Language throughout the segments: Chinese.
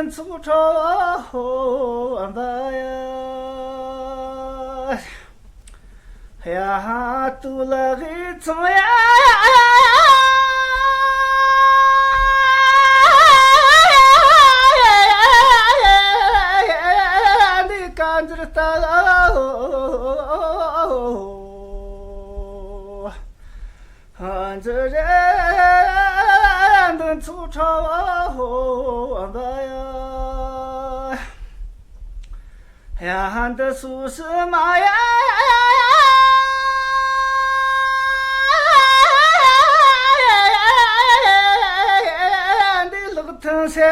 苏州吧呀，读了个怎么样？你感觉到？这人的苏州吧呀，呀的苏是嘛呀？腾些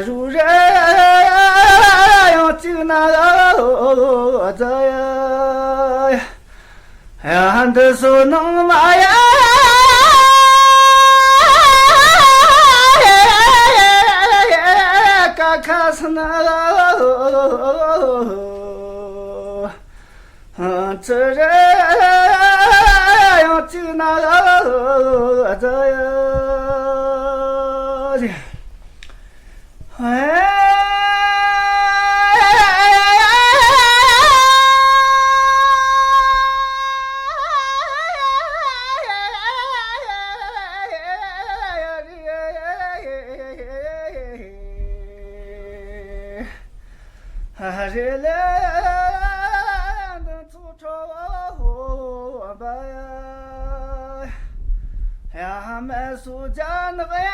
如人要进那个这呀，俺的手能嘛呀？刚开始那个，这人。就那个这呀，人来的出丑吧呀。呀，买书家那个呀，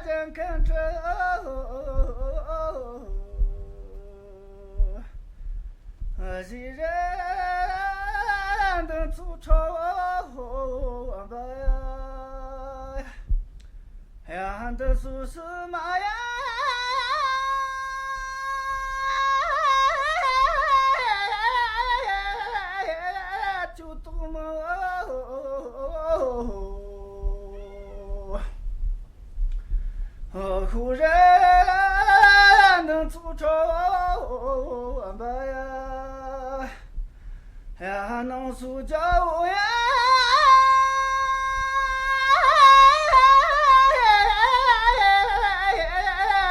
真看着，一人的出丑吧呀，呀，的书是嘛呀？忽然能出丑吧呀，呀能苏州呀，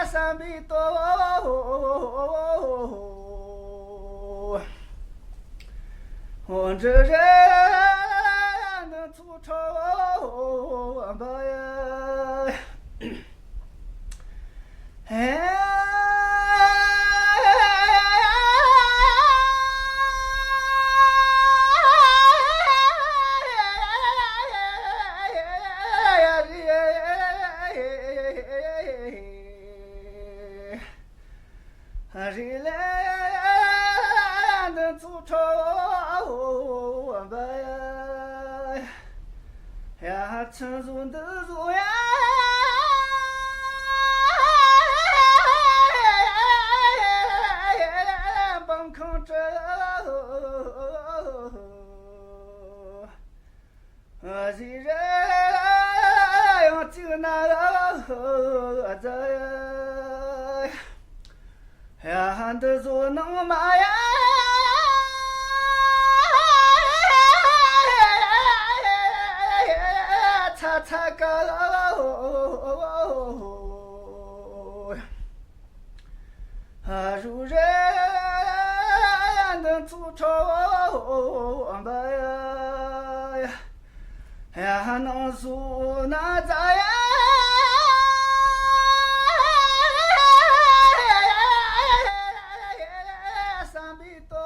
三米多，我这人能出丑吧呀。人来能出丑吧呀，呀成熟的路呀。一人要进那个这呀，俺的手能嘛呀？擦擦个如人能出丑吧呀，呀能苏那咋呀？三米多，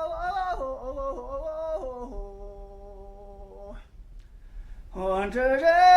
我这人。